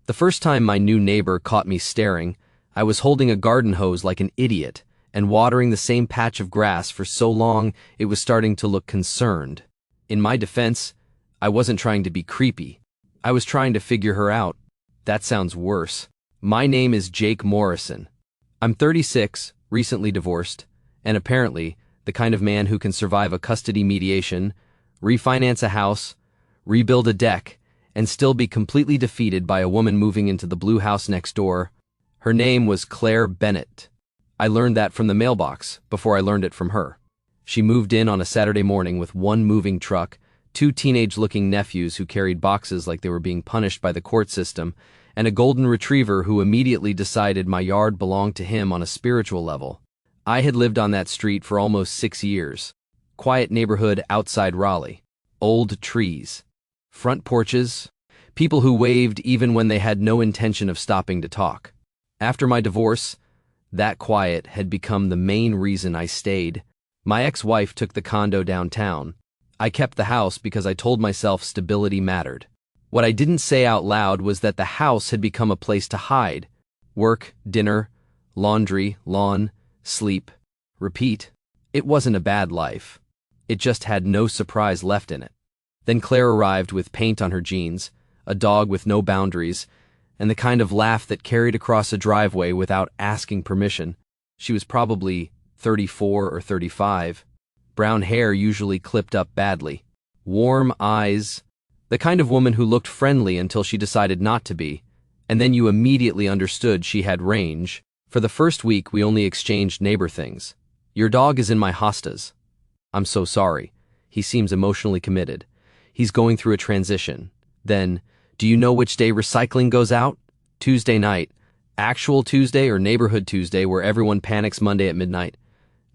The first time my new neighbor caught me staring, I was holding a garden hose like an idiot and watering the same patch of grass for so long it was starting to look concerned. In my defense, I wasn't trying to be creepy. I was trying to figure her out. That sounds worse. My name is Jake Morrison. I'm 36, recently divorced, and apparently the kind of man who can survive a custody mediation, refinance a house, rebuild a deck, and still be completely defeated by a woman moving into the blue house next door. Her name was Claire Bennett. I learned that from the mailbox before I learned it from her. She moved in on a Saturday morning with one moving truck, two teenage-looking nephews who carried boxes like they were being punished by the court system, and a golden retriever who immediately decided my yard belonged to him on a spiritual level. I had lived on that street for almost 6 years. Quiet neighborhood outside Raleigh. Old trees. Front porches. People who waved even when they had no intention of stopping to talk. After my divorce, that quiet had become the main reason I stayed. My ex-wife took the condo downtown. I kept the house because I told myself stability mattered. What I didn't say out loud was that the house had become a place to hide. Work, dinner, laundry, lawn, sleep, repeat. It wasn't a bad life. It just had no surprise left in it. Then Claire arrived with paint on her jeans, a dog with no boundaries, and the kind of laugh that carried across a driveway without asking permission. She was probably 34 or 35. Brown hair usually clipped up badly. Warm eyes. The kind of woman who looked friendly until she decided not to be, and then you immediately understood she had range. For the first week, we only exchanged neighbor things. Your dog is in my hostas. I'm so sorry. He seems emotionally committed. He's going through a transition. Then, do you know which day recycling goes out? Tuesday night. Actual Tuesday or neighborhood Tuesday where everyone panics Monday at midnight?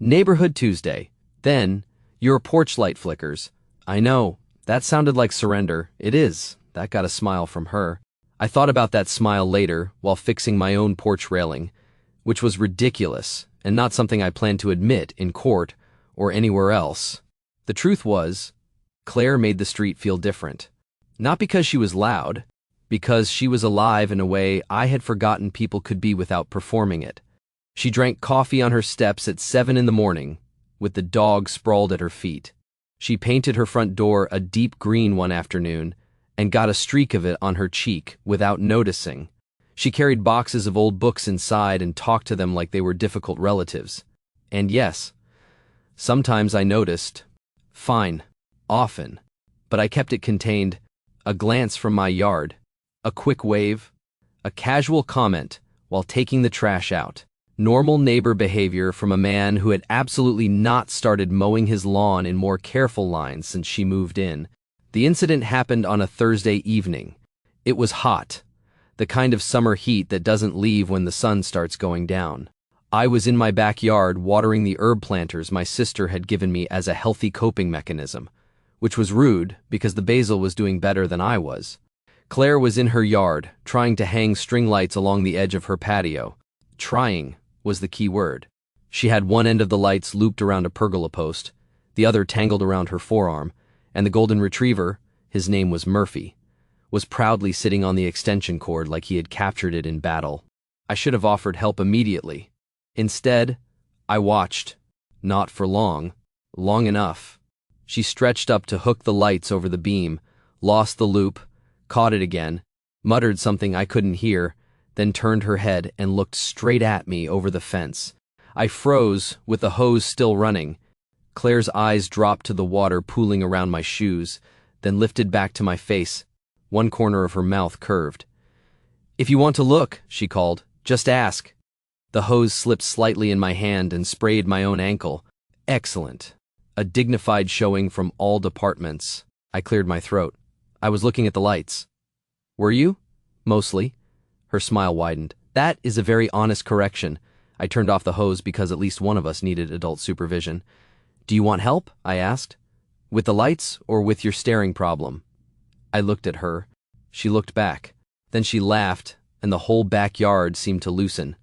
Neighborhood Tuesday. Then, your porch light flickers. I know. That sounded like surrender. It is. That got a smile from her. I thought about that smile later while fixing my own porch railing, which was ridiculous and not something I planned to admit in court or anywhere else. The truth was, Claire made the street feel different. Not because she was loud, because she was alive in a way I had forgotten people could be without performing it. She drank coffee on her steps at 7 in the morning, with the dog sprawled at her feet. She painted her front door a deep green one afternoon and got a streak of it on her cheek without noticing. She carried boxes of old books inside and talked to them like they were difficult relatives. And yes, sometimes I noticed. Fine. Often. But I kept it contained. A glance from my yard. A quick wave. A casual comment while taking the trash out. Normal neighbor behavior from a man who had absolutely not started mowing his lawn in more careful lines since she moved in. The incident happened on a Thursday evening. It was hot. The kind of summer heat that doesn't leave when the sun starts going down. I was in my backyard watering the herb planters my sister had given me as a healthy coping mechanism, which was rude because the basil was doing better than I was. Claire was in her yard, trying to hang string lights along the edge of her patio. Trying was the key word. She had one end of the lights looped around a pergola post, the other tangled around her forearm, and the golden retriever, his name was Murphy, was proudly sitting on the extension cord like he had captured it in battle. I should have offered help immediately. Instead, I watched. Not for long. Long enough. She stretched up to hook the lights over the beam, lost the loop, caught it again, muttered something I couldn't hear, then turned her head and looked straight at me over the fence. I froze, with the hose still running. Claire's eyes dropped to the water pooling around my shoes, then lifted back to my face. One corner of her mouth curved. "If you want to look," she called, "just ask." The hose slipped slightly in my hand and sprayed my own ankle. Excellent. A dignified showing from all departments. I cleared my throat. I was looking at the lights. Were you? Mostly. Her smile widened. That is a very honest correction. I turned off the hose because at least one of us needed adult supervision. Do you want help? I asked. With the lights or with your staring problem? I looked at her. She looked back. Then she laughed, and the whole backyard seemed to loosen.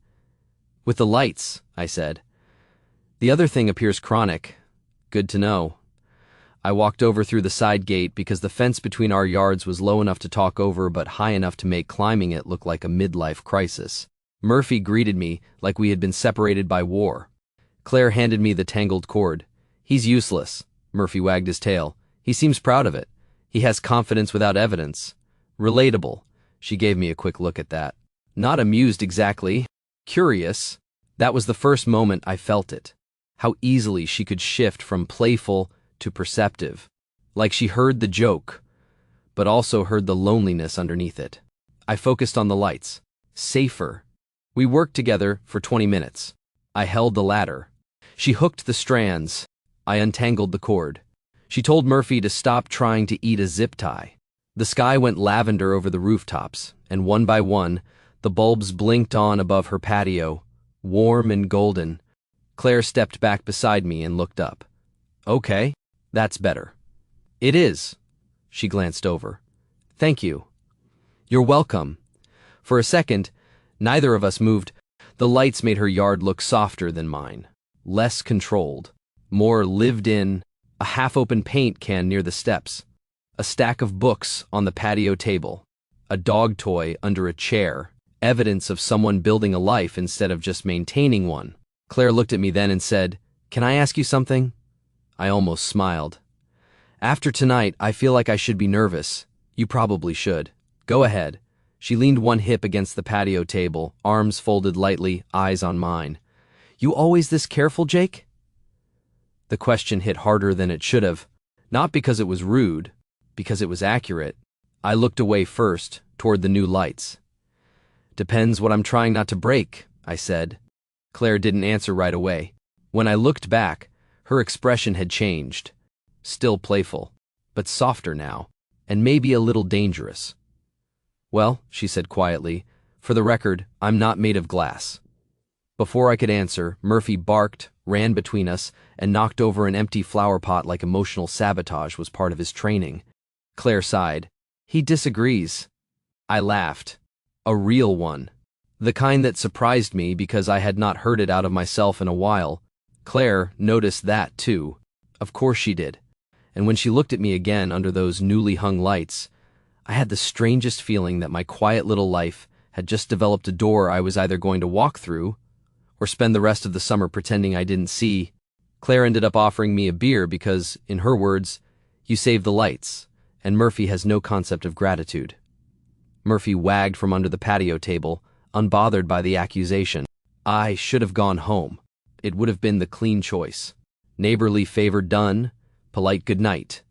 With the lights, I said. The other thing appears chronic. Good to know. I walked over through the side gate because the fence between our yards was low enough to talk over but high enough to make climbing it look like a midlife crisis. Murphy greeted me like we had been separated by war. Claire handed me the tangled cord. "He's useless." Murphy wagged his tail. "He seems proud of it. He has confidence without evidence. Relatable." She gave me a quick look at that. Not amused exactly. Curious. That was the first moment I felt it. How easily she could shift from playful to perceptive. Like she heard the joke, but also heard the loneliness underneath it. I focused on the lights. Safer. We worked together for 20 minutes. I held the ladder. She hooked the strands. I untangled the cord. She told Murphy to stop trying to eat a zip tie. The sky went lavender over the rooftops, and one by one, the bulbs blinked on above her patio, warm and golden. Claire stepped back beside me and looked up. "Okay, that's better." "It is." She glanced over. "Thank you." "You're welcome." For a second, neither of us moved. The lights made her yard look softer than mine, less controlled, more lived in. A half-open paint can near the steps, a stack of books on the patio table, a dog toy under a chair, evidence of someone building a life instead of just maintaining one. Claire looked at me then and said, "Can I ask you something?" I almost smiled. "After tonight, I feel like I should be nervous." "You probably should. Go ahead." She leaned one hip against the patio table, arms folded lightly, eyes on mine. "You always this careful, Jake?" The question hit harder than it should have. Not because it was rude, because it was accurate. I looked away first, toward the new lights. "Depends what I'm trying not to break," I said. Claire didn't answer right away. When I looked back, her expression had changed. Still playful, but softer now, and maybe a little dangerous. "Well," she said quietly, "for the record, I'm not made of glass." Before I could answer, Murphy barked, ran between us, and knocked over an empty flower pot like emotional sabotage was part of his training. Claire sighed. "He disagrees." I laughed. A real one. The kind that surprised me because I had not heard it out of myself in a while. Claire noticed that, too. Of course she did. And when she looked at me again under those newly hung lights, I had the strangest feeling that my quiet little life had just developed a door I was either going to walk through or spend the rest of the summer pretending I didn't see. Claire ended up offering me a beer because, in her words, "You saved the lights, and Murphy has no concept of gratitude." Murphy wagged from under the patio table, unbothered by the accusation. I should have gone home. It would have been the clean choice. Neighborly favor done, polite goodnight.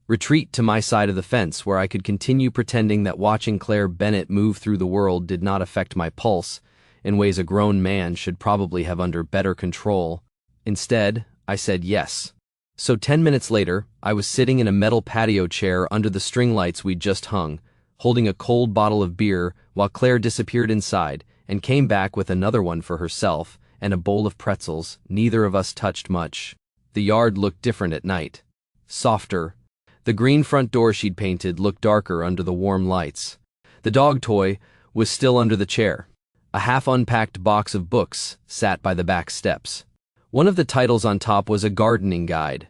Retreat to my side of the fence where I could continue pretending that watching Claire Bennett move through the world did not affect my pulse, in ways a grown man should probably have under better control. Instead, I said yes. So 10 minutes later, I was sitting in a metal patio chair under the string lights we'd just hung, holding a cold bottle of beer while Claire disappeared inside and came back with another one for herself and a bowl of pretzels. Neither of us touched much. The yard looked different at night. Softer. The green front door she'd painted looked darker under the warm lights. The dog toy was still under the chair. A half-unpacked box of books sat by the back steps. One of the titles on top was a gardening guide,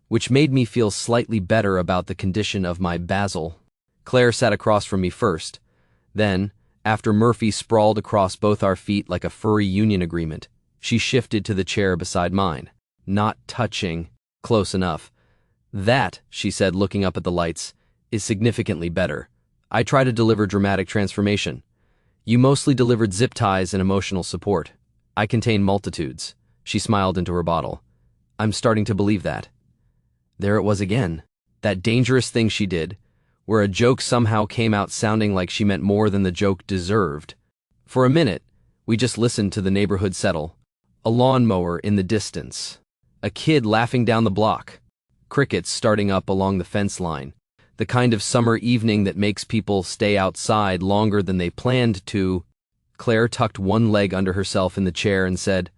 which made me feel slightly better about the condition of my basil. Claire sat across from me first. Then, after Murphy sprawled across both our feet like a furry union agreement, she shifted to the chair beside mine. Not touching. Close enough. "That," she said, looking up at the lights, "is significantly better. I try to deliver dramatic transformation. You mostly delivered zip ties and emotional support. I contain multitudes." She smiled into her bottle. "I'm starting to believe that." There it was again. That dangerous thing she did, where a joke somehow came out sounding like she meant more than the joke deserved. For a minute, we just listened to the neighborhood settle. A lawnmower in the distance. A kid laughing down the block. Crickets starting up along the fence line. The kind of summer evening that makes people stay outside longer than they planned to. Claire tucked one leg under herself in the chair and said,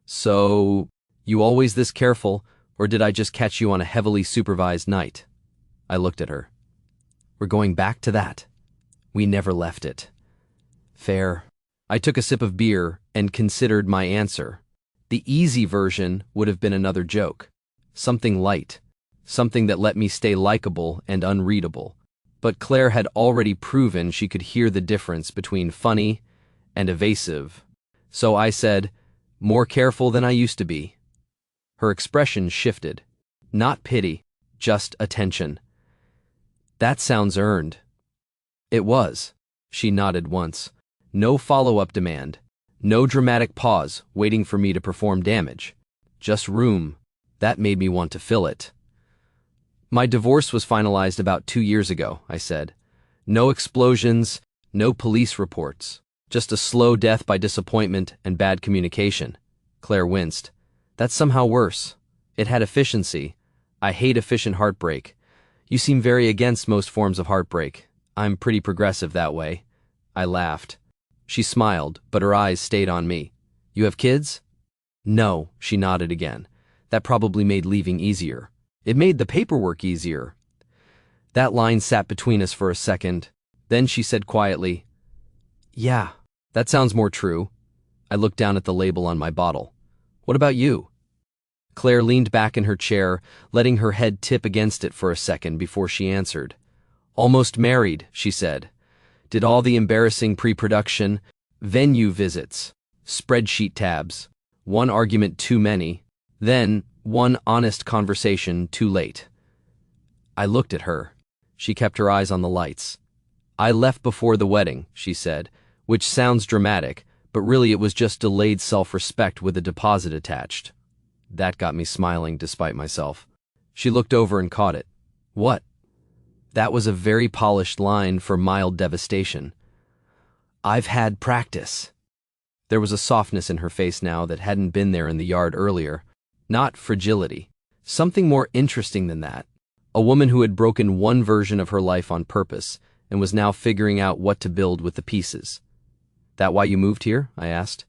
"So, you always this careful, or did I just catch you on a heavily supervised night?" I looked at her. "We're going back to that. We never left it." Fair. I took a sip of beer and considered my answer. The easy version would have been another joke. Something light. something that let me stay likable and unreadable. But Claire had already proven she could hear the difference between funny and evasive. So I said, "More careful than I used to be." Her expression shifted. Not pity, just attention. "That sounds earned." It was. She nodded once. No follow-up demand. No dramatic pause waiting for me to perform damage. Just room. That made me want to fill it. "My divorce was finalized about 2 years ago," I said. "No explosions, no police reports. Just a slow death by disappointment and bad communication." Claire winced. "That's somehow worse. It had efficiency. I hate efficient heartbreak. You seem very against most forms of heartbreak. I'm pretty progressive that way." I laughed. She smiled, but her eyes stayed on me. "You have kids?" "No," she nodded again. "That probably made leaving easier. It made the paperwork easier." That line sat between us for a second. Then she said quietly, "Yeah, that sounds more true." I looked down at the label on my bottle. "What about you?" Claire leaned back in her chair, letting her head tip against it for a second before she answered. "Almost married," she said. "Did all the embarrassing pre-production, venue visits, spreadsheet tabs, one argument too many, then one honest conversation too late." I looked at her. She kept her eyes on the lights. "I left before the wedding," she said, which sounds dramatic, but really it was just delayed self-respect with a deposit attached. That got me smiling despite myself. She looked over and caught it. "What?" That was a very polished line for mild devastation. "I've had practice." There was a softness in her face now that hadn't been there in the yard earlier. Not fragility. Something more interesting than that. A woman who had broken one version of her life on purpose and was now figuring out what to build with the pieces. "That why you moved here?" I asked.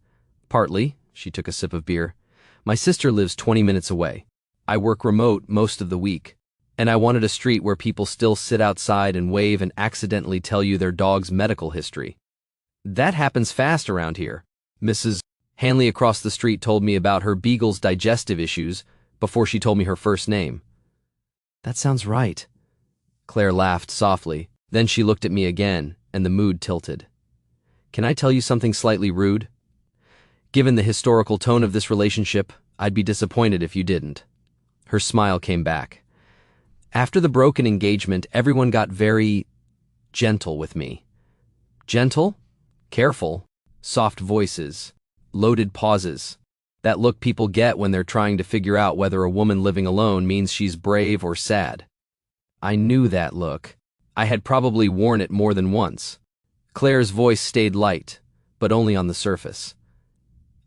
"Partly." She took a sip of beer. "My sister lives 20 minutes away. I work remote most of the week, and I wanted a street where people still sit outside and wave and accidentally tell you their dog's medical history. That happens fast around here. Mrs. Hanley across the street told me about her beagle's digestive issues before she told me her first name." "That sounds right." Claire laughed softly. Then she looked at me again, and the mood tilted. "Can I tell you something slightly rude? Given the historical tone of this relationship, I'd be disappointed if you didn't." Her smile came back. "After the broken engagement, everyone got very gentle with me." Gentle? Careful. Soft voices. Loaded pauses. That look people get when they're trying to figure out whether a woman living alone means she's brave or sad. I knew that look. I had probably worn it more than once. Claire's voice stayed light, but only on the surface.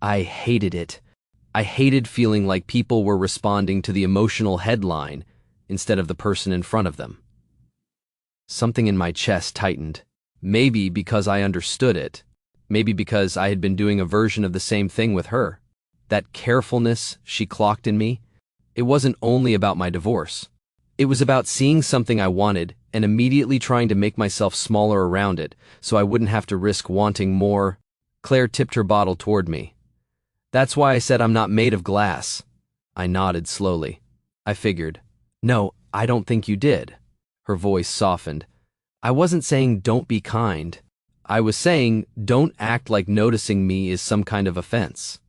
I hated it. I hated feeling like people were responding to the emotional headline instead of the person in front of them. Something in my chest tightened. Maybe because I understood it. Maybe because I had been doing a version of the same thing with her. That carefulness she clocked in me. It wasn't only about my divorce. It was about seeing something I wanted and immediately trying to make myself smaller around it so I wouldn't have to risk wanting more. Claire tipped her bottle toward me. "That's why I said I'm not made of glass." I nodded slowly. I figured, "No, I don't think you did." Her voice softened. "I wasn't saying don't be kind. I was saying don't act like noticing me is some kind of offense."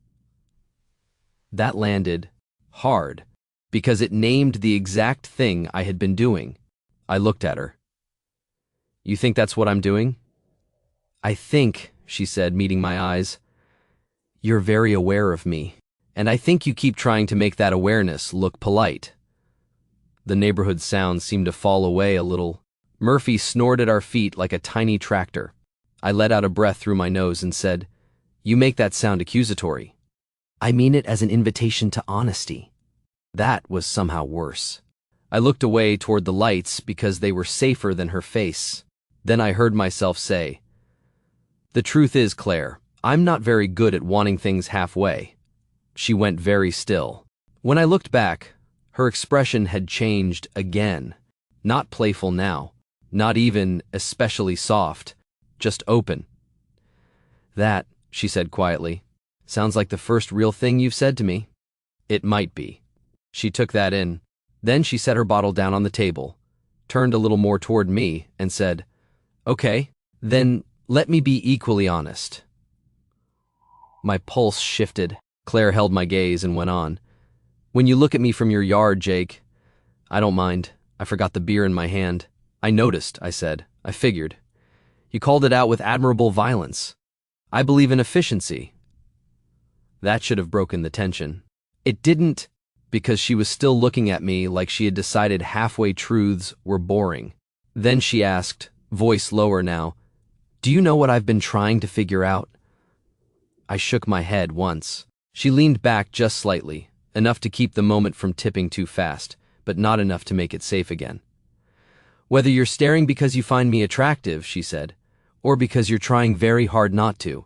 That landed hard because it named the exact thing I had been doing. I looked at her. "You think that's what I'm doing?" "I think," she said, meeting my eyes, "you're very aware of me, and I think you keep trying to make that awareness look polite." The neighborhood sounds seemed to fall away a little. Murphy snored at our feet like a tiny tractor. I let out a breath through my nose and said, "You make that sound accusatory." "I mean it as an invitation to honesty." That was somehow worse. I looked away toward the lights because they were safer than her face. Then I heard myself say, "The truth is, Claire, I'm not very good at wanting things halfway." She went very still. When I looked back, her expression had changed again. Not playful now, not even especially soft, just open. "That," she said quietly, "sounds like the first real thing you've said to me." "It might be." She took that in. Then she set her bottle down on the table, turned a little more toward me, and said, "Okay, then let me be equally honest." My pulse shifted. Claire held my gaze and went on. "When you look at me from your yard, Jake, I don't mind. I forgot the beer in my hand. I noticed," I said. "I figured. You called it out with admirable violence. I believe in efficiency." That should have broken the tension. It didn't, because she was still looking at me like she had decided halfway truths were boring. Then she asked, voice lower now, "Do you know what I've been trying to figure out?" I shook my head once. She leaned back just slightly, enough to keep the moment from tipping too fast, but not enough to make it safe again. "Whether you're staring because you find me attractive," she said, "or because you're trying very hard not to."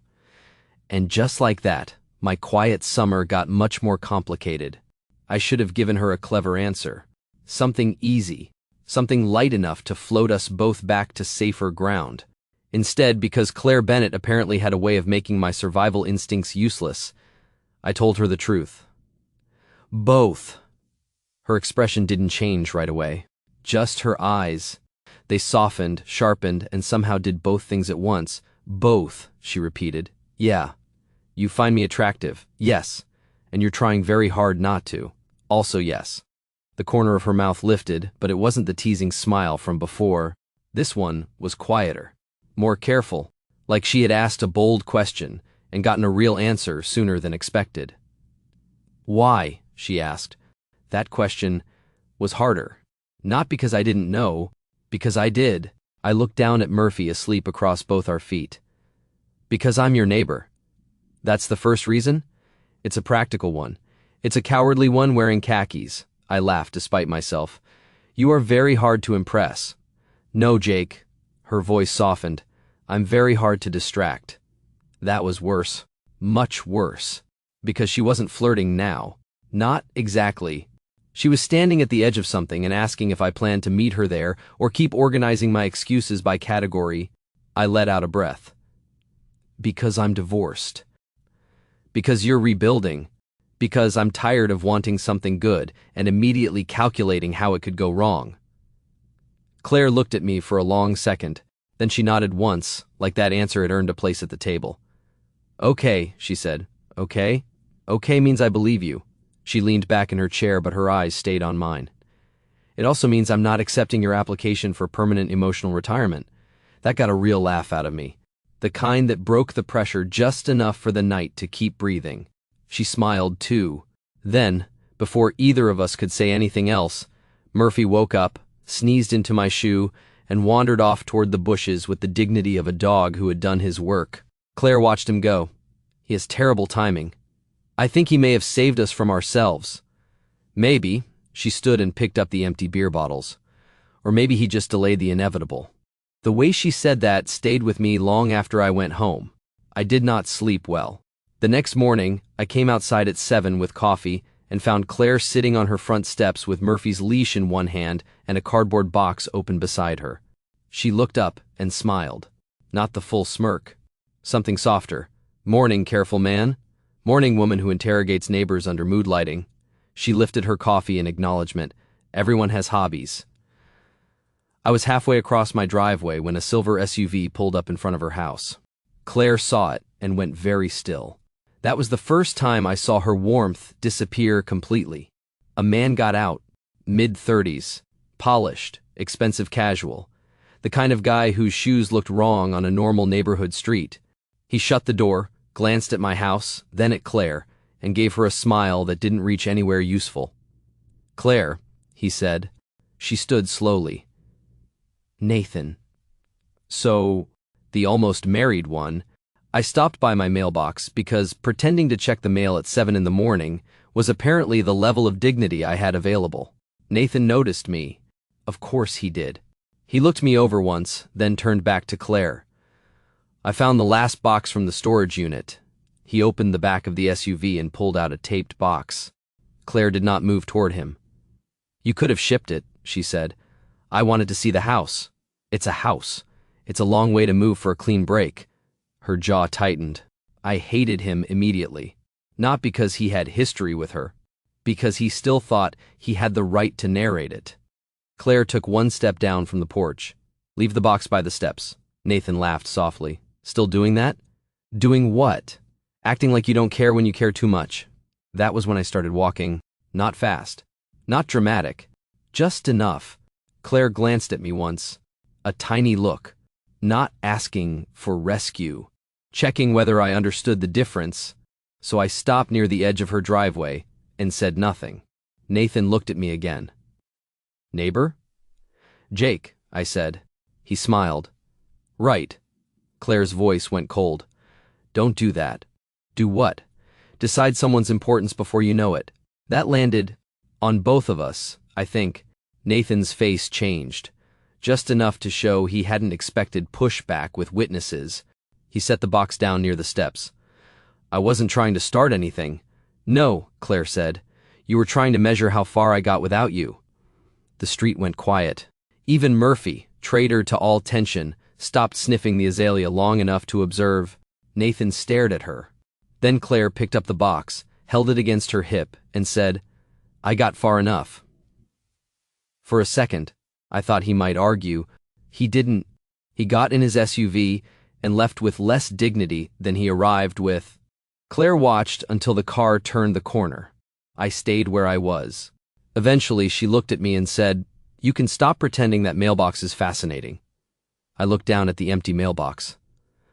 And just like that, my quiet summer got much more complicated. I should have given her a clever answer. Something easy, something light enough to float us both back to safer ground. Instead, because Claire Bennett apparently had a way of making my survival instincts useless, I told her the truth. Both. Her expression didn't change right away. Just her eyes. They softened, sharpened, and somehow did both things at once. "Both," she repeated. "Yeah. You find me attractive. Yes. And you're trying very hard not to. Also yes." The corner of her mouth lifted, but it wasn't the teasing smile from before. This one was quieter, more careful, like she had asked a bold question and gotten a real answer sooner than expected. "Why?" she asked. That question was harder. Not because I didn't know, because I did. I looked down at Murphy asleep across both our feet. "Because I'm your neighbor." "That's the first reason?" "It's a practical one. It's a cowardly one wearing khakis." I laughed despite myself. "You are very hard to impress." "No, Jake." Her voice softened. "I'm very hard to distract." That was worse. Much worse. Because she wasn't flirting now. Not exactly. She was standing at the edge of something and asking if I planned to meet her there or keep organizing my excuses by category. I let out a breath. "Because I'm divorced." "Because you're rebuilding." "Because I'm tired of wanting something good and immediately calculating how it could go wrong." Claire looked at me for a long second, then she nodded once, like that answer had earned a place at the table. "Okay," she said. "Okay? Okay means I believe you." She leaned back in her chair, but her eyes stayed on mine. "It also means I'm not accepting your application for permanent emotional retirement." That got a real laugh out of me. The kind that broke the pressure just enough for the night to keep breathing. She smiled too. Then, before either of us could say anything else, Murphy woke up, sneezed into my shoe, and wandered off toward the bushes with the dignity of a dog who had done his work. Claire watched him go. He has terrible timing. I think he may have saved us from ourselves. Maybe. She stood and picked up the empty beer bottles. Or maybe he just delayed the inevitable. The way she said that stayed with me long after I went home. I did not sleep well. The next morning, I came outside at 7 with coffee and found Claire sitting on her front steps with Murphy's leash in one hand and a cardboard box open beside her. She looked up and smiled. Not the full smirk. Something softer. "Morning, careful man." "Morning, woman who interrogates neighbors under mood lighting." She lifted her coffee in acknowledgement. Everyone has hobbies. I was halfway across my driveway when a silver SUV pulled up in front of her house. Claire saw it and went very still. That was the first time I saw her warmth disappear completely. A man got out, mid-30s, polished, expensive casual, the kind of guy whose shoes looked wrong on a normal neighborhood street. He shut the door, glanced at my house, then at Claire, and gave her a smile that didn't reach anywhere useful. "Claire," he said. She stood slowly. "Nathan." So, the almost married one. I stopped by my mailbox because pretending to check the mail at 7 in the morning was apparently the level of dignity I had available. Nathan noticed me. Of course he did. He looked me over once, then turned back to Claire. "I found the last box from the storage unit." He opened the back of the SUV and pulled out a taped box. Claire did not move toward him. "You could have shipped it," she said. "I wanted to see the house." "It's a house. It's a long way to move for a clean break." Her jaw tightened. I hated him immediately. Not because he had history with her. because he still thought he had the right to narrate it. Claire took one step down from the porch. "Leave the box by the steps." Nathan laughed softly. "Still doing that?" "Doing what?" "Acting like you don't care when you care too much." That was when I started walking. Not fast. Not dramatic. Just enough. Claire glanced at me once. A tiny look. Not asking for rescue. Checking whether I understood the difference. So I stopped near the edge of her driveway and said nothing. Nathan looked at me again. "Neighbor?" "Jake," I said. He smiled. "Right." Claire's voice went cold. "Don't do that." "Do what?" "Decide someone's importance before you know it." That landed on both of us, I think. Nathan's face changed. Just enough to show he hadn't expected pushback with witnesses. He set the box down near the steps. "I wasn't trying to start anything." "No," Claire said. "You were trying to measure how far I got without you." The street went quiet. Even Murphy, traitor to all tension, stopped sniffing the azalea long enough to observe. Nathan stared at her. Then Claire picked up the box, held it against her hip, and said, "I got far enough." For a second, I thought he might argue. He didn't. He got in his SUV and left with less dignity than he arrived with. Claire watched until the car turned the corner. I stayed where I was. Eventually, she looked at me and said, "You can stop pretending that mailbox is fascinating." I looked down at the empty mailbox.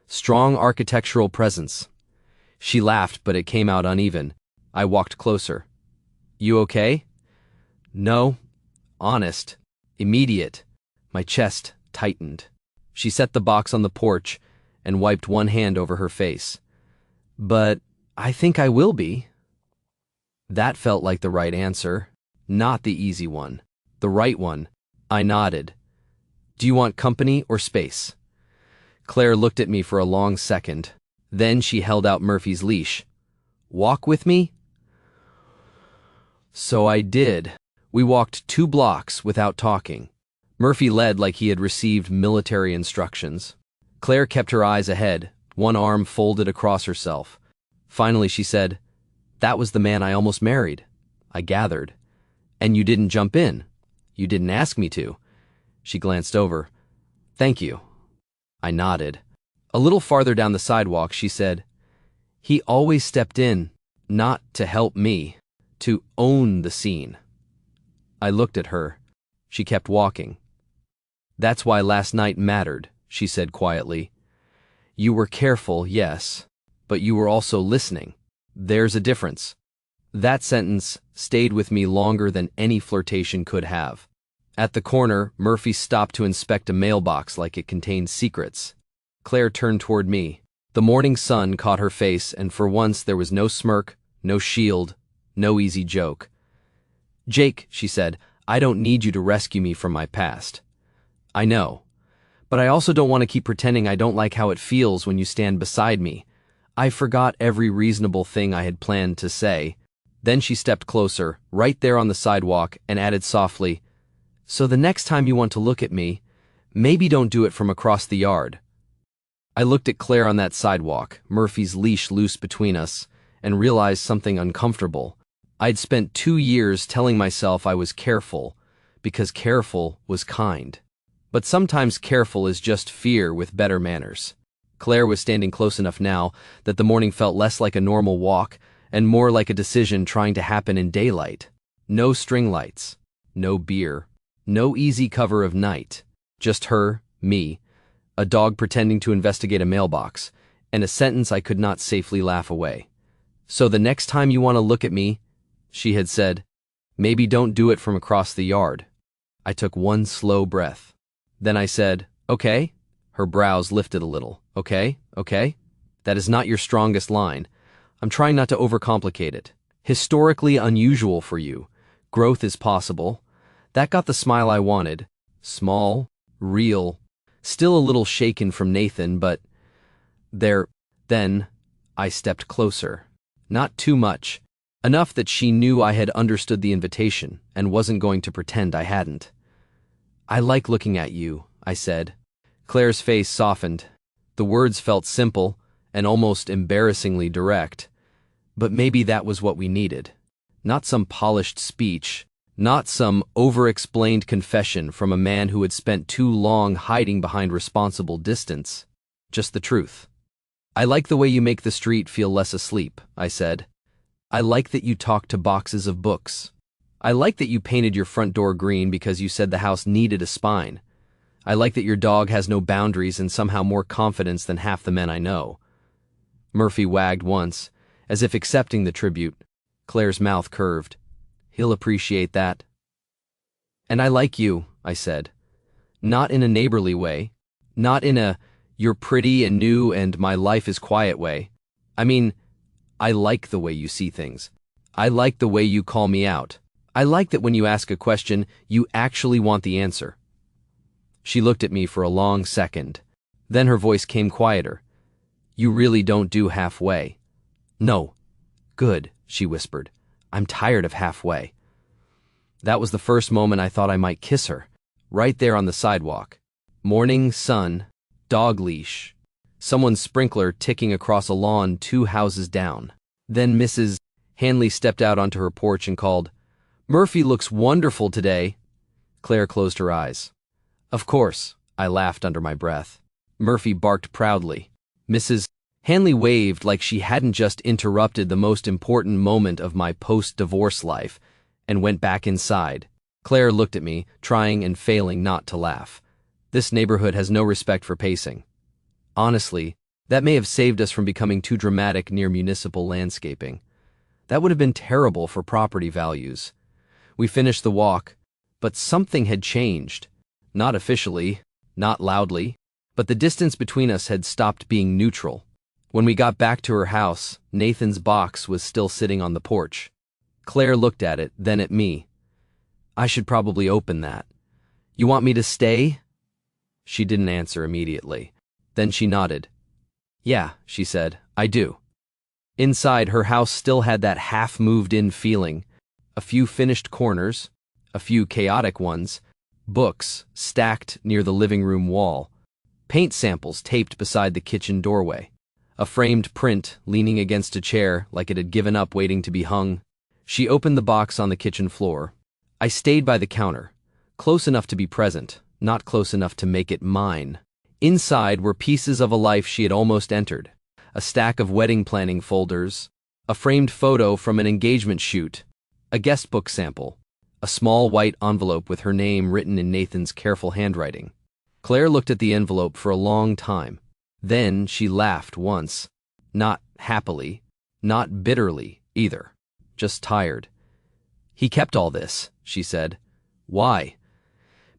Strong architectural presence. She laughed, but it came out uneven. I walked closer. "You okay?" "No. Honest. Immediate." My chest tightened. She set the box on the porch and wiped one hand over her face. "But I think I will be." That felt like the right answer. Not the easy one. The right one. I nodded. "Do you want company or space?" Claire looked at me for a long second. Then she held out Murphy's leash. "Walk with me?" So I did. We walked 2 blocks without talking. Murphy led like he had received military instructions. Claire kept her eyes ahead, one arm folded across herself. Finally she said, "That was the man I almost married." I gathered. "And you didn't jump in. You didn't ask me to." She glanced over. "Thank you." I nodded. A little farther down the sidewalk, she said, "He always stepped in, not to help me, to own the scene." I looked at her. She kept walking. "That's why last night mattered," she said quietly. "You were careful, yes, but you were also listening. There's a difference." That sentence stayed with me longer than any flirtation could have. At the corner, Murphy stopped to inspect a mailbox like it contained secrets. Claire turned toward me. The morning sun caught her face, and for once there was no smirk, no shield, no easy joke. "Jake," she said, "I don't need you to rescue me from my past." "I know. But I also don't want to keep pretending I don't like how it feels when you stand beside me." I forgot every reasonable thing I had planned to say. Then she stepped closer, right there on the sidewalk, and added softly, "So the next time you want to look at me, maybe don't do it from across the yard." I looked at Claire on that sidewalk, Murphy's leash loose between us, and realized something uncomfortable. I'd spent 2 years telling myself I was careful, because careful was kind. But sometimes careful is just fear with better manners. Claire was standing close enough now that the morning felt less like a normal walk and more like a decision trying to happen in daylight. No string lights, no beer, no easy cover of night. Just her, me, a dog pretending to investigate a mailbox, and a sentence I could not safely laugh away. "So the next time you want to look at me," she had said, "maybe don't do it from across the yard." I took one slow breath. Then I said, "Okay." Her brows lifted a little. "Okay, okay. That is not your strongest line. I'm trying not to overcomplicate it. Historically unusual for you. Growth is possible." That got the smile I wanted. Small, real, still a little shaken from Nathan, but then I stepped closer. Not too much. Enough that she knew I had understood the invitation and wasn't going to pretend I hadn't. "I like looking at you," I said. Claire's face softened. The words felt simple and almost embarrassingly direct. But maybe that was what we needed. Not some polished speech, not some over-explained confession from a man who had spent too long hiding behind responsible distance. Just the truth. "I like the way you make the street feel less asleep," I said. "I like that you talk to boxes of books. I like that you painted your front door green because you said the house needed a spine. I like that your dog has no boundaries and somehow more confidence than half the men I know." Murphy wagged once, as if accepting the tribute. Claire's mouth curved. "He'll appreciate that." "And I like you," I said. Not in a neighborly way. Not in a, "you're pretty and new and my life is quiet" way. I mean, I like the way you see things. I like the way you call me out. I like that when you ask a question, you actually want the answer. She looked at me for a long second. Then her voice came quieter. "You really don't do halfway." "No." "Good," she whispered. "I'm tired of halfway." That was the first moment I thought I might kiss her. Right there on the sidewalk. Morning sun, dog leash, someone's sprinkler ticking across a lawn 2 houses down. Then Mrs. Hanley stepped out onto her porch and called, "Murphy looks wonderful today." Claire closed her eyes. "Of course," I laughed under my breath. Murphy barked proudly. Mrs. Hanley waved like she hadn't just interrupted the most important moment of my post-divorce life and went back inside. Claire looked at me, trying and failing not to laugh. This neighborhood has no respect for pacing. Honestly, that may have saved us from becoming too dramatic near municipal landscaping. That would have been terrible for property values. We finished the walk, but something had changed. Not officially, not loudly, but the distance between us had stopped being neutral. When we got back to her house, Nathan's box was still sitting on the porch. Claire looked at it, then at me. "I should probably open that. You want me to stay?" She didn't answer immediately. Then she nodded. "Yeah," she said, "I do." Inside, her house still had that half-moved-in feeling. A few finished corners, a few chaotic ones, books stacked near the living room wall, paint samples taped beside the kitchen doorway, a framed print leaning against a chair like it had given up waiting to be hung. She opened the box on the kitchen floor. I stayed by the counter, close enough to be present, not close enough to make it mine. Inside were pieces of a life she had almost entered, a stack of wedding planning folders, a framed photo from an engagement shoot, a guest book sample, a small white envelope with her name written in Nathan's careful handwriting. Claire looked at the envelope for a long time. Then she laughed once. Not happily, not bitterly either, just tired. "He kept all this," she said. "Why?"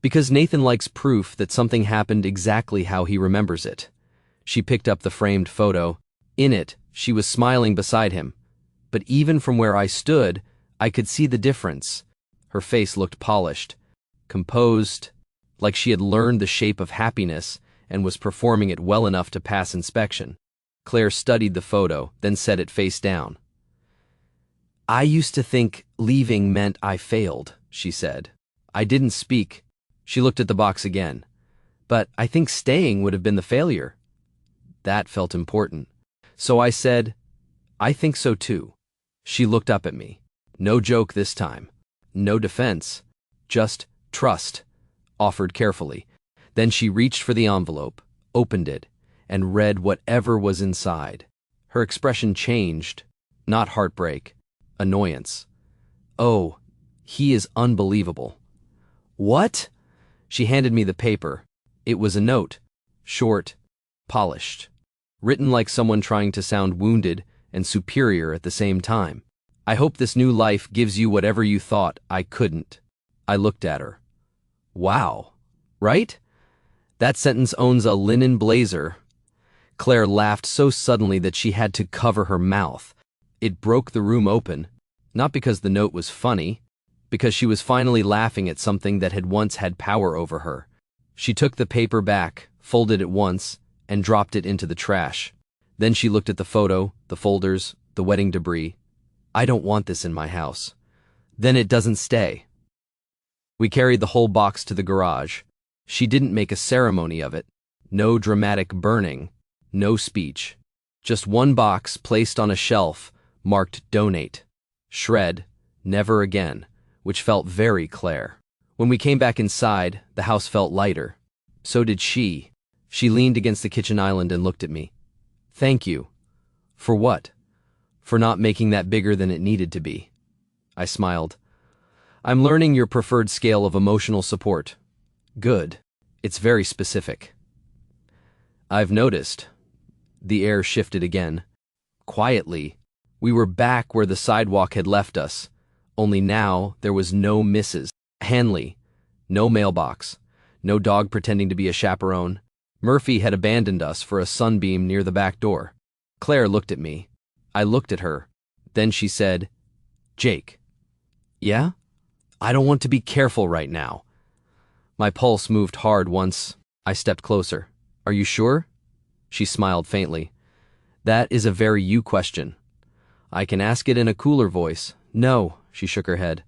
"Because Nathan likes proof that something happened exactly how he remembers it." She picked up the framed photo. In it, she was smiling beside him. But even from where I stood, I could see the difference. Her face looked polished, composed, like she had learned the shape of happiness and was performing it well enough to pass inspection. Claire studied the photo, then set it face down. "I used to think leaving meant I failed," she said. I didn't speak. She looked at the box again. "But I think staying would have been the failure." That felt important. So I said, "I think so too." She looked up at me. No joke this time. No defense. Just trust, offered carefully. Then she reached for the envelope, opened it, and read whatever was inside. Her expression changed. Not heartbreak. Annoyance. "Oh, he is unbelievable." "What?" She handed me the paper. It was a note. Short, polished. Written like someone trying to sound wounded and superior at the same time. "I hope this new life gives you whatever you thought I couldn't." I looked at her. Wow. Right? That sentence owns a linen blazer. Claire laughed so suddenly that she had to cover her mouth. It broke the room open, not because the note was funny, because she was finally laughing at something that had once had power over her. She took the paper back, folded it once, and dropped it into the trash. Then she looked at the photo, the folders, the wedding debris. "I don't want this in my house." "Then it doesn't stay." We carried the whole box to the garage. She didn't make a ceremony of it. No dramatic burning. No speech. Just one box placed on a shelf, marked "Donate." Shred. never again, which felt very Claire. When we came back inside, the house felt lighter. So did she. She leaned against the kitchen island and looked at me. Thank you. For what? For not making that bigger than it needed to be. I smiled. I'm learning your preferred scale of emotional support. Good. It's very specific. I've noticed. The air shifted again. Quietly, we were back where the sidewalk had left us, only now there was no Mrs. Hanley, no mailbox, no dog pretending to be a chaperone. Murphy had abandoned us for a sunbeam near the back door. Claire looked at me. I looked at her. Then she said, Jake. Yeah? I don't want to be careful right now. My pulse moved hard once I stepped closer. Are you sure? She smiled faintly. That is a very you question. I can ask it in a cooler voice. No, she shook her head.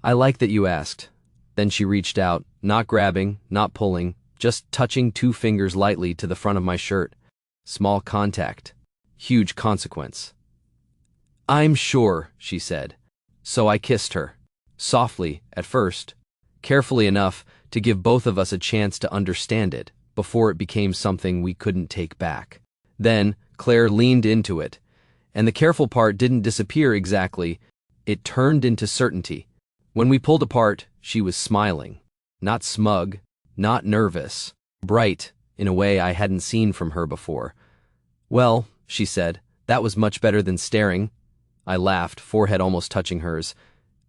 I like that you asked. Then she reached out, not grabbing, not pulling, just touching 2 fingers lightly to the front of my shirt. Small contact. Huge consequence. I'm sure, she said. So I kissed her. Softly, at first. Carefully enough to give both of us a chance to understand it, before it became something we couldn't take back. Then, Claire leaned into it, and the careful part didn't disappear exactly. It turned into certainty. When we pulled apart, she was smiling. Not smug, not nervous. Bright, in a way I hadn't seen from her before. Well, she said, that was much better than staring. I laughed, forehead almost touching hers.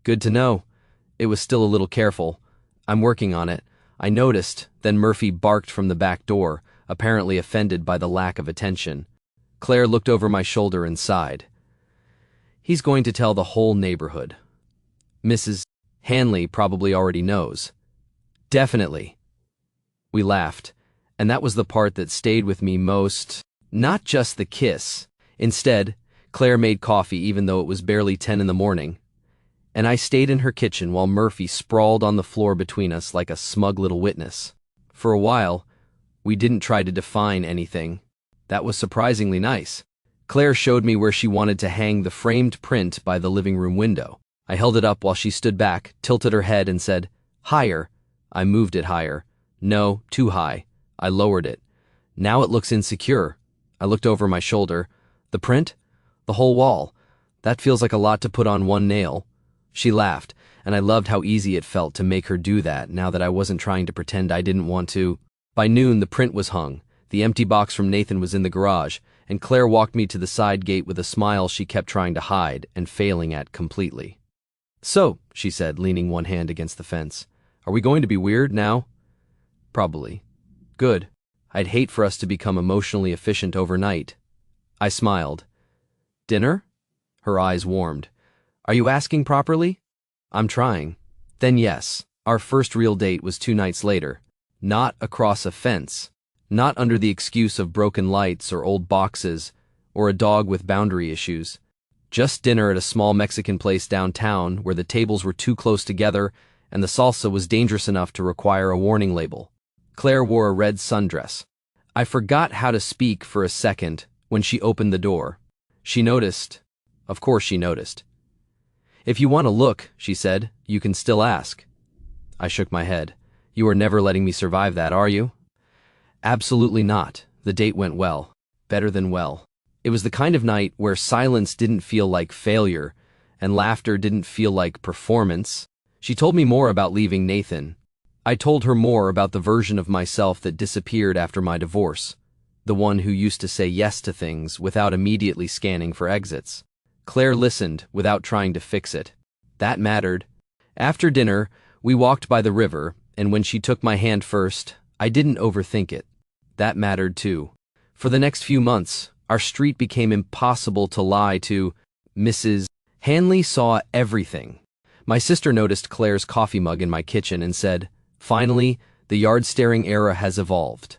Good to know. It was still a little careful. I'm working on it. I noticed, then Murphy barked from the back door, apparently offended by the lack of attention. Claire looked over my shoulder and sighed. He's going to tell the whole neighborhood. Mrs. Hanley probably already knows. Definitely. We laughed, and that was the part that stayed with me most. Not just the kiss. Instead, Claire made coffee even though it was barely 10 in the morning, and I stayed in her kitchen while Murphy sprawled on the floor between us like a smug little witness. For a while, we didn't try to define anything. That was surprisingly nice. Claire showed me where she wanted to hang the framed print by the living room window. I held it up while she stood back, tilted her head, and said, Higher. I moved it higher. No, too high. I lowered it. Now it looks insecure. I looked over my shoulder. The print? The whole wall. That feels like a lot to put on one nail. She laughed, and I loved how easy it felt to make her do that now that I wasn't trying to pretend I didn't want to. By noon, the print was hung. The empty box from Nathan was in the garage, and Claire walked me to the side gate with a smile she kept trying to hide and failing at completely. So, she said, leaning one hand against the fence, are we going to be weird now? Probably. Good. I'd hate for us to become emotionally efficient overnight. I smiled. Dinner? Her eyes warmed. Are you asking properly? I'm trying. Then yes, our first real date was 2 nights later. Not across a fence. Not under the excuse of broken lights or old boxes or a dog with boundary issues. Just dinner at a small Mexican place downtown where the tables were too close together and the salsa was dangerous enough to require a warning label. Claire wore a red sundress. I forgot how to speak for a second when she opened the door. She noticed. Of course she noticed. If you want to look, she said, you can still ask. I shook my head. You are never letting me survive that, are you? Absolutely not. The date went well. Better than well. It was the kind of night where silence didn't feel like failure and laughter didn't feel like performance. She told me more about leaving Nathan. I told her more about the version of myself that disappeared after my divorce, the one who used to say yes to things without immediately scanning for exits. Claire listened without trying to fix it. That mattered. After dinner, we walked by the river, and when she took my hand first, I didn't overthink it. That mattered too. For the next few months, our street became impossible to lie to. Mrs. Hanley saw everything. My sister noticed Claire's coffee mug in my kitchen and said, finally, the yard-staring era has evolved.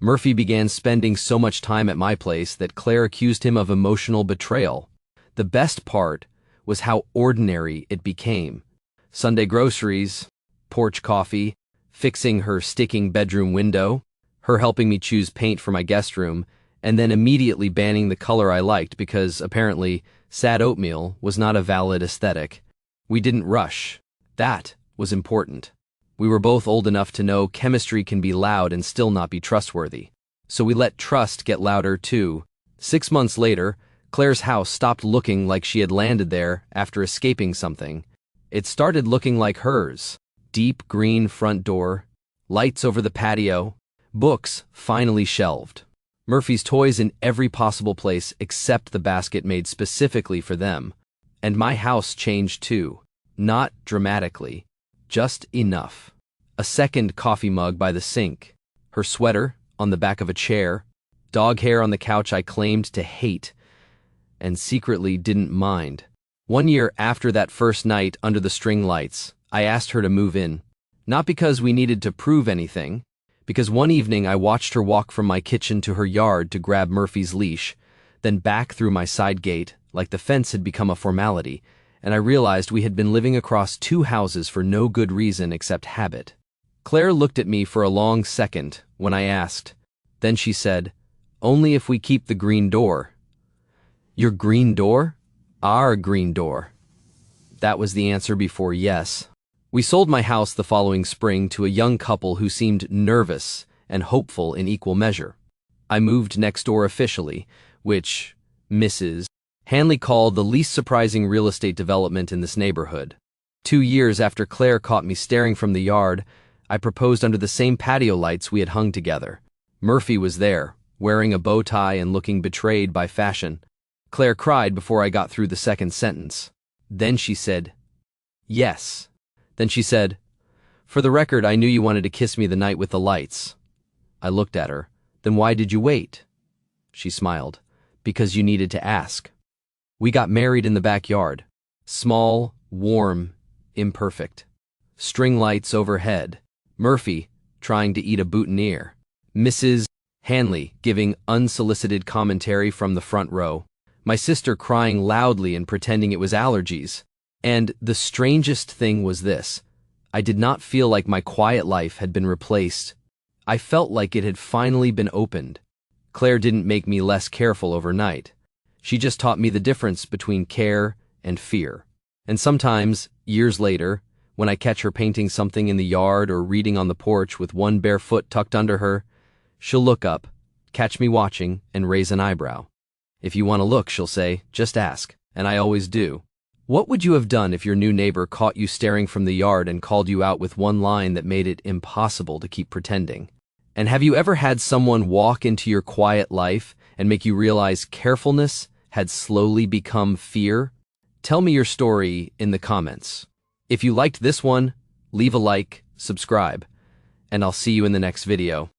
Murphy began spending so much time at my place that Claire accused him of emotional betrayal. The best part was how ordinary it became. Sunday groceries, porch coffee, fixing her sticking bedroom window, her helping me choose paint for my guest room, and then immediately banning the color I liked because, apparently, sad oatmeal was not a valid aesthetic. We didn't rush. That was important. We were both old enough to know chemistry can be loud and still not be trustworthy. So we let trust get louder too. 6 months later, Claire's house stopped looking like she had landed there after escaping something. It started looking like hers. Deep green front door, lights over the patio, books finally shelved. Murphy's toys in every possible place except the basket made specifically for them. And my house changed too. Not dramatically, just enough. A second coffee mug by the sink, her sweater on the back of a chair, dog hair on the couch I claimed to hate and secretly didn't mind. 1 year after that first night under the string lights, I asked her to move in. Not because we needed to prove anything, because one evening I watched her walk from my kitchen to her yard to grab Murphy's leash, then back through my side gate, like the fence had become a formality, and I realized we had been living across 2 houses for no good reason except habit. Claire looked at me for a long second when I asked. Then she said, "Only if we keep the green door." "Your green door?" "Our green door." That was the answer before yes. We sold my house the following spring to a young couple who seemed nervous and hopeful in equal measure. I moved next door officially, which Mrs. Hanley called the least surprising real estate development in this neighborhood. 2 years after Claire caught me staring from the yard, I proposed under the same patio lights we had hung together. Murphy was there, wearing a bow tie and looking betrayed by fashion. Claire cried before I got through the second sentence. Then she said, "Yes." Then she said, "For the record, I knew you wanted to kiss me the night with the lights." I looked at her. "Then why did you wait?" She smiled. "Because you needed to ask." We got married in the backyard. Small, warm, imperfect. String lights overhead. Murphy trying to eat a boutonniere. Mrs. Hanley giving unsolicited commentary from the front row. My sister crying loudly and pretending it was allergies. And the strangest thing was this. I did not feel like my quiet life had been replaced. I felt like it had finally been opened. Claire didn't make me less careful overnight. She just taught me the difference between care and fear. And sometimes, years later, when I catch her painting something in the yard or reading on the porch with one bare foot tucked under her, she'll look up, catch me watching, and raise an eyebrow. "If you want to look," she'll say, "just ask." And I always do. What would you have done if your new neighbor caught you staring from the yard and called you out with one line that made it impossible to keep pretending? And have you ever had someone walk into your quiet life and make you realize carefulness had slowly become fear? Tell me your story in the comments. If you liked this one, leave a like, subscribe, and I'll see you in the next video.